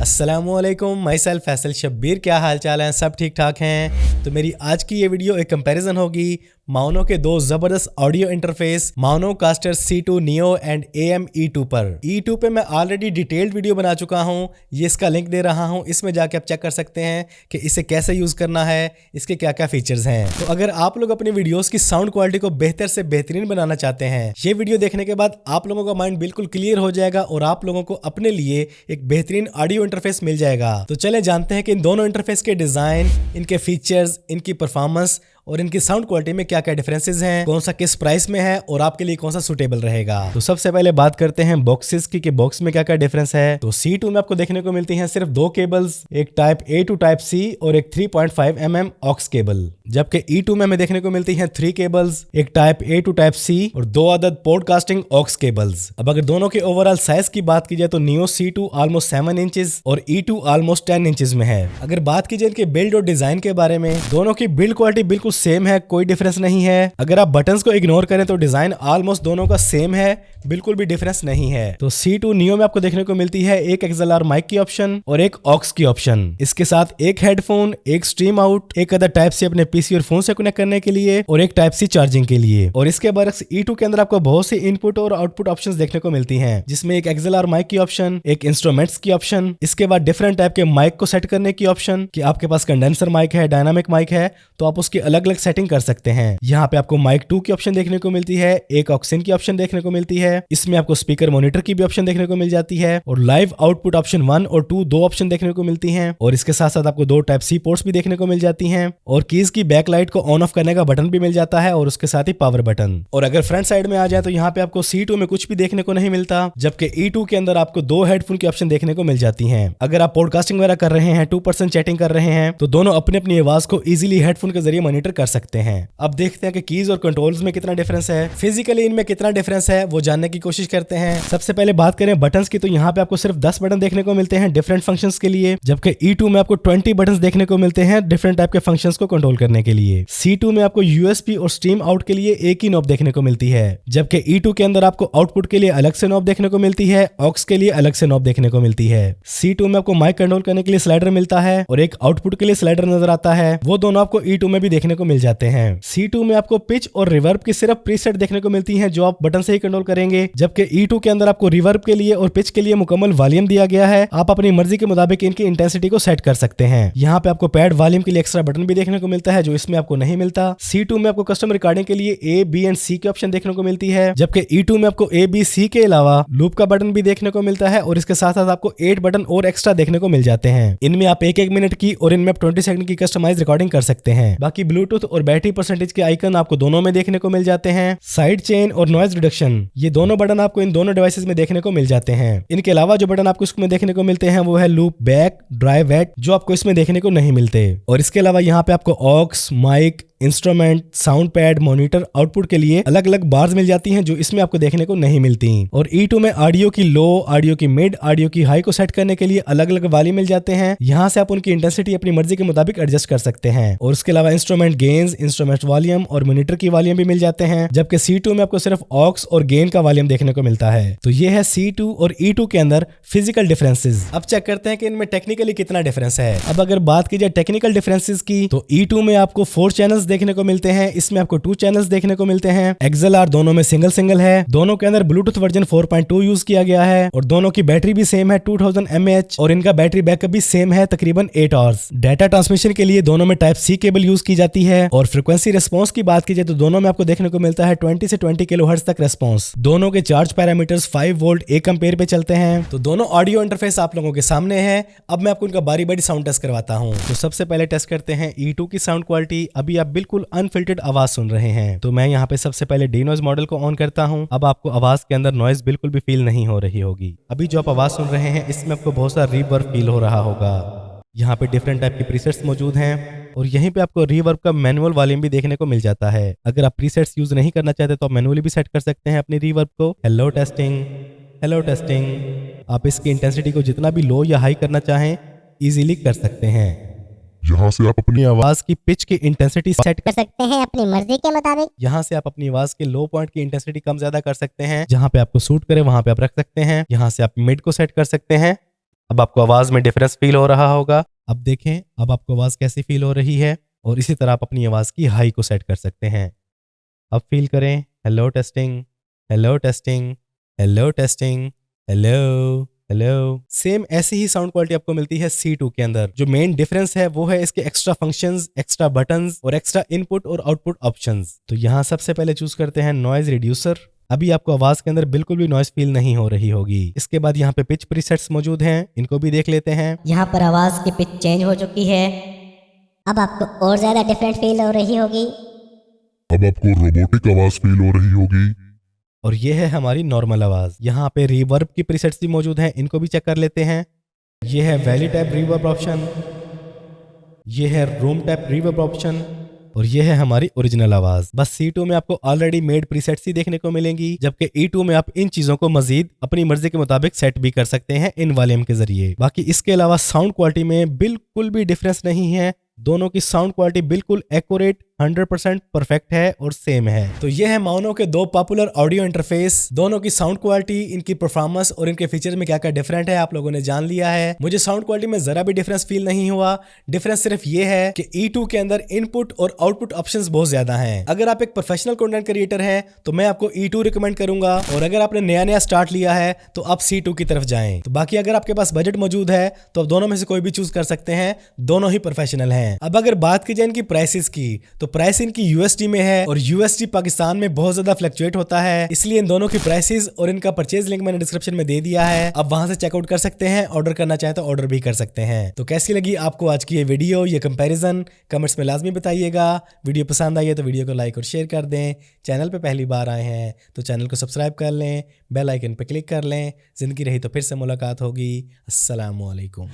अस्सलामुअलैकुम, my self Faisal Shabbir. क्या हाल चाल हैं? सब ठीक ठाक हैं? तो मेरी आज की ये वीडियो एक कंपैरिजन होगी माउनो के दो जबरदस्त audio interface Maono Caster C2 Neo and AM E2 पर। E2 पे मैं ऑलरेडी डिटेल्ड वीडियो बना चुका हूँ, ये इसका लिंक दे रहा हूँ, इसमें जाके आप चेक कर सकते हैं कि इसे कैसे यूज करना है, इसके क्या क्या फीचर्स हैं। तो अगर आप लोग अपनी वीडियोस की साउंड क्वालिटी को बेहतर से बेहतरीन बनाना चाहते हैं, ये वीडियो देखने के बाद आप लोगों का माइंड बिल्कुल क्लियर हो जाएगा और आप लोगों को अपने लिए एक बेहतरीन ऑडियो इंटरफेस मिल जाएगा। तो चले जानते हैं कि इन दोनों इंटरफेस के डिजाइन, इनके फीचर्स, इनकी परफॉर्मेंस और इनकी साउंड क्वालिटी में क्या क्या डिफरेंसेस हैं, कौन सा किस प्राइस में है और आपके लिए कौन सा सूटेबल रहेगा। तो सबसे पहले बात करते हैं बॉक्सेस की कि बॉक्स में क्या क्या डिफरेंस है। तो C2 में आपको देखने को मिलती हैं सिर्फ दो केबल्स, एक type A to type C और एक 3.5 mm ऑक्स केबल, जबकि E2 में हमें देखने को मिलती हैं 3 केबल्स, एक type A to type C और 2 अदद पॉडकास्टिंग ऑक्स केबल्स। अब अगर दोनों के ओवरऑल साइज की बात की जाए तो Neo C2 ऑलमोस्ट 7 इंचेस और E2 ऑलमोस्ट 10 इंचेस में है। अगर बात की जाए इनके बिल्ड और डिजाइन के बारे में, दोनों की बिल्ड क्वालिटी बिल्कुल सेम है, कोई डिफरेंस नहीं है। अगर आप बटन्स को इग्नोर करें तो डिजाइन ऑलमोस्ट दोनों का सेम है, बिल्कुल भी डिफरेंस नहीं है। तो C2 Neo में आपको देखने को मिलती है एक XLR माइक की ऑप्शन और एक ऑक्स की ऑप्शन, इसके साथ एक हेडफोन, एक स्ट्रीम आउट, एक अदर टाइप सी अपने पीसी और फोन से कनेक्ट करने के लिए और एक टाइप सी चार्जिंग के लिए। और इसके बरक्स E2 के अंदर आपको बहुत सी इनपुट और आउटपुट ऑप्शंस देखने को मिलती हैं, जिसमें एक XLR माइक की ऑप्शन, एक इंस्ट्रूमेंट्स की ऑप्शन, इसके बाद डिफरेंट टाइप के माइक को सेट करने की ऑप्शन कि आपके पास कंडेंसर माइक है, डायनामिक माइक है, तो आप उसकी अलग अलग सेटिंग कर सकते हैं। यहाँ पे आपको माइक 2 की ऑप्शन देखने को मिलती है, एक ऑक्सिन की ऑप्शन देखने को मिलती है, इसमें आपको स्पीकर मॉनिटर की भी ऑप्शन देखने को मिल जाती है और लाइव आउटपुट ऑप्शन 1 और 2 दो ऑप्शन देखने को मिलती हैं। और इसके साथ साथ आपको 2 टाइप सी पोर्ट्स भी देखने को मिल जाती हैं और कीज की बैक लाइट को ऑन ऑफ करने का बटन भी मिल जाता है और उसके साथ ही पावर बटन। और अगर फ्रंट साइड में आ जाए तो यहाँ पे आपको C2 में कुछ भी देखने को नहीं मिलता, जबकि E2 के अंदर आपको 2 हेडफोन की ऑप्शन देखने को मिल जाती है। अगर आप पॉडकास्टिंग वगैरह कर रहे हैं, 2% चैटिंग कर रहे हैं, तो दोनों अपनी अपनी आवाज को इजीली हेडफोन के जरिए मॉनिटर कर सकते हैं। अब देखते हैं कि कीज और कंट्रोल्स में कितना डिफरेंस है, फिजिकली इनमें कितना डिफरेंस है, वो जानने की कोशिश करते हैं। सबसे पहले बात करें बटन्स की, तो यहाँ पे आपको सिर्फ 10 बटन देखने को मिलते हैं डिफरेंट फंक्शंस के लिए, जबकि E2 में आपको 20 बटन्स देखने को मिलते हैं डिफरेंट टाइप के फंक्शंस को कंट्रोल करने के लिए। C2 में आपको USB और स्ट्रीम आउट के लिए एक ही नॉब देखने को मिलती है, जबकि E2 के अंदर आपको आउटपुट के लिए अलग से नॉब देखने को मिलती है, ऑक्स के लिए अलग से नॉब देखने को मिलती है। C2 में आपको माइक कंट्रोल करने के लिए स्लाइडर मिलता है और एक आउटपुट के लिए स्लाइडर नजर आता है, वो दोनों आपको E2 में भी देखने को मिल जाते हैं। C2 में आपको पिच और रिवर्ब की सिर्फ प्रीसेट देखने को मिलती है जो आप बटन से ही कंट्रोल करेंगे, जबकि E2 के अंदर आपको रिवर्ब के लिए और पिच के लिए मुकम्मल वॉल्यूम दिया गया है। आप अपनी मर्जी के मुताबिक इनकी इंटेंसिटी को सेट कर सकते हैं। यहाँ पे आपको पैड वॉल्यूम के लिए एक्स्ट्रा बटन भी देखने को मिलता है जो इसमें आपको नहीं मिलता। C2 में आपको कस्टम रिकॉर्डिंग के लिए A, B एंड C की ऑप्शन देखने को मिलती है, जबकि E2 में आपको A, B, C के अलावा लूप का बटन भी देखने को मिलता है और इसके साथ साथ आपको 8 बटन और एक्स्ट्रा देखने को मिल जाते हैं। इनमें आप 1-1 मिनट की और इनमें आप 20 सेकंड की कस्टमाइज रिकॉर्डिंग कर सकते हैं। बाकी ब्लूटूथ और बैटरी परसेंटेज के आइकन आपको दोनों में देखने को मिल जाते हैं। साइड चेन और नॉइज रिडक्शन, ये दोनों बटन आपको इन दोनों डिवाइसेस में देखने को मिल जाते हैं। इनके अलावा जो बटन आपको इसमें देखने को मिलते हैं वो है लूप बैक, ड्राई वेट, जो आपको इसमें देखने को नहीं मिलते। और इसके अलावा यहाँ पे आपको aux, mic, instrument, sound pad, monitor, output के लिए अलग अलग बार्स मिल जाती हैं जो इसमें आपको देखने को नहीं मिलती। और E2 में ऑडियो की लो, ऑडियो की मिड, ऑडियो की हाई को सेट करने के लिए अलग अलग वॉल्यूम मिल जाते हैं। यहाँ से आप उनकी इंटेंसिटी अपनी मर्जी के मुताबिक एडजस्ट कर सकते हैं। और उसके अलावा इंस्ट्रूमेंट गेन्स, इंस्ट्रूमेंट वॉल्यूम और मॉनिटर की वॉल्यूम भी मिल जाते हैं, जबकि C2 में आपको सिर्फ ऑक्स और गेन का वॉल्यूम देखने को मिलता है। तो ये है C2 और E2 के अंदर फिजिकल डिफरेंसेस। अब चेक करते हैं कि इनमें टेक्निकली कितना डिफरेंस है। अब अगर बात की जाए टेक्निकल डिफरेंसेस की, तो E2 में आपको 4 चैनल्स देखने को मिलते हैं, इसमें आपको 2 चैनल्स देखने को मिलते हैं। XLR दोनों में सिंगल है, दोनों के अंदर ब्लूटूथ वर्जन 4.2 यूज किया गया है और दोनों की बैटरी भी सेम है 2000 mAh और इनका बैटरी बैकअप भी सेम है तकरीबन 8 आवर्स। डाटा ट्रांसमिशन के लिए दोनों में टाइप सी केबल यूज की जाती है। और फ्रीक्वेंसी रिस्पांस की बात की जाए तो दोनों में आपको देखने को मिलता है 20 से 20 किलोहर्ट्ज तक रिस्पांस। दोनों के चार्ज पैरामीटर्स 5 वोल्ट 1 एम्पीयर पे चलते हैं। तो दोनों ऑडियो इंटरफेस आप लोगों के सामने है। अब मैं आपको इनका बारी बारी साउंड टेस्ट करवाता हूँ। तो सबसे पहले टेस्ट करते हैं E2 की साउंड क्वालिटी। अभी आप बिल्कुल अनफिल्टर्ड आवाज सुन रहे हैं। तो मैं यहाँ पे सबसे पहले डीनॉइज मॉडल को ऑन करता हूँ। अब आपको आवाज के अंदर नॉइज बिल्कुल भी फील नहीं हो रही होगी। अभी जो आप आवाज सुन रहे हैं इसमें आपको बहुत सारा रीवर्ब फील हो रहा होगा। यहाँ पे डिफरेंट टाइप की प्रीसेट्स मौजूद हैं और यहीं पे आपको रीवर्ब का मैनुअल वॉल्यूम भी देखने को मिल जाता है। अगर आप प्रीसेट्स यूज नहीं करना चाहते तो आप मैनुअली भी सेट कर सकते हैं अपनी रीवर्ब को। Hello testing. आप इसकी इंटेंसिटी को जितना भी लो या हाई करना चाहें इजीली कर सकते हैं। यहाँ से आप अपनी आवाज की पिच की इंटेंसिटी सेट कर सकते हैं अपनी मर्जी के मुताबिक। यहाँ से आप अपनी आवाज के लो पॉइंट की इंटेंसिटी कम ज्यादा कर सकते हैं। जहाँ पे आपको सूट करे वहां पे आप रख सकते हैं। यहाँ से आप मिड को सेट कर सकते हैं। अब आपको आवाज़ में डिफरेंस फील हो रहा होगा। अब देखें अब आपको आवाज़ कैसी फील हो रही है, और इसी तरह आप अपनी आवाज़ की हाई को सेट कर सकते हैं। अब फील करें, hello testing, hello testing, hello testing, hello hello. Same ऐसी ही साउंड क्वालिटी आपको मिलती है C2 के अंदर। जो मेन डिफरेंस है वो है इसके एक्स्ट्रा फंक्शंस, एक्स्ट्रा बटन्स और एक्स्ट्रा इनपुट और आउटपुट ऑप्शंस। तो यहाँ सबसे पहले चूज करते हैं नॉइज रिड्यूसर। अभी आपको आवाज के अंदर बिल्कुल भी नॉइज फील नहीं हो रही होगी। इसके बाद यहाँ पे पिच प्रीसेट्स मौजूद हैं, इनको भी देख लेते हैं। यहाँ पर आवाज़ की पिच चेंज हो चुकी है। अब आपको और ज्यादा डिफरेंट फील हो रही होगी। अब आपको रोबोटिक आवाज फील हो रही होगी। और ये है हमारी नॉर्मल आवाज। यहाँ पे रिवर्ब की प्रीसेट्स भी मौजूद हैं, इनको भी चेक कर लेते हैं। ये है वैली टाइप रिवर्ब ऑप्शन, ये है रूम टाइप रिवर्ब ऑप्शन, और ये है हमारी ओरिजिनल आवाज। बस C2 में आपको ऑलरेडी मेड प्रीसेट्स ही देखने को मिलेंगी, जबकि E2 में आप इन चीजों को मजीद अपनी मर्जी के मुताबिक सेट भी कर सकते हैं इन वॉल्यूम के जरिए। बाकी इसके अलावा साउंड क्वालिटी में बिल्कुल भी डिफरेंस नहीं है। दोनों की साउंड क्वालिटी बिल्कुल एक्यूरेट 100% परफेक्ट है और सेम है। तो ये है माउनो के दो पॉपुलर ऑडियो इंटरफेस। दोनों की साउंड क्वालिटी, इनकी परफॉर्मेंस और इनके फीचर में क्या क्या डिफरेंट है आप लोगों ने जान लिया है। मुझे साउंड क्वालिटी में जरा भी डिफरेंस फील नहीं हुआ। डिफरेंस सिर्फ ये है कि E2 के अंदर इनपुट और आउटपुट ऑप्शंस बहुत ज्यादा हैं। अगर आप एक प्रोफेशनल कंटेंट क्रिएटर हैं तो मैं आपको E2 रिकमेंड करूंगा, और अगर आपने नया नया स्टार्ट लिया है तो आप C2 की तरफ जाएं। तो बाकी अगर आपके पास बजट मौजूद है तो आप दोनों में से कोई भी चूज कर सकते हैं, दोनों ही प्रोफेशनल हैं। अब अगर बात की जाए इनकी प्राइसेस की, तो प्राइस इनकी USD में है, और USD पाकिस्तान में बहुत ज्यादा फ्लक्चुएट होता है, इसलिए इन दोनों की प्राइसेस और इनका परचेज लिंक मैंने डिस्क्रिप्शन में दे दिया है। आप वहां से चेकआउट कर सकते हैं, ऑर्डर करना चाहें तो ऑर्डर भी कर सकते हैं। तो कैसी लगी आपको आज की ये वीडियो, ये कंपैरिजन, कमेंट्स में लाजमी बताइएगा। वीडियो पसंद आई है तो वीडियो को लाइक और शेयर कर दें। चैनल पे पहली बार आए हैं तो चैनल को सब्सक्राइब कर लें, बेल आइकन पर क्लिक कर लें। जिंदगी रही तो फिर से मुलाकात होगी। अस्सलाम वालेकुम।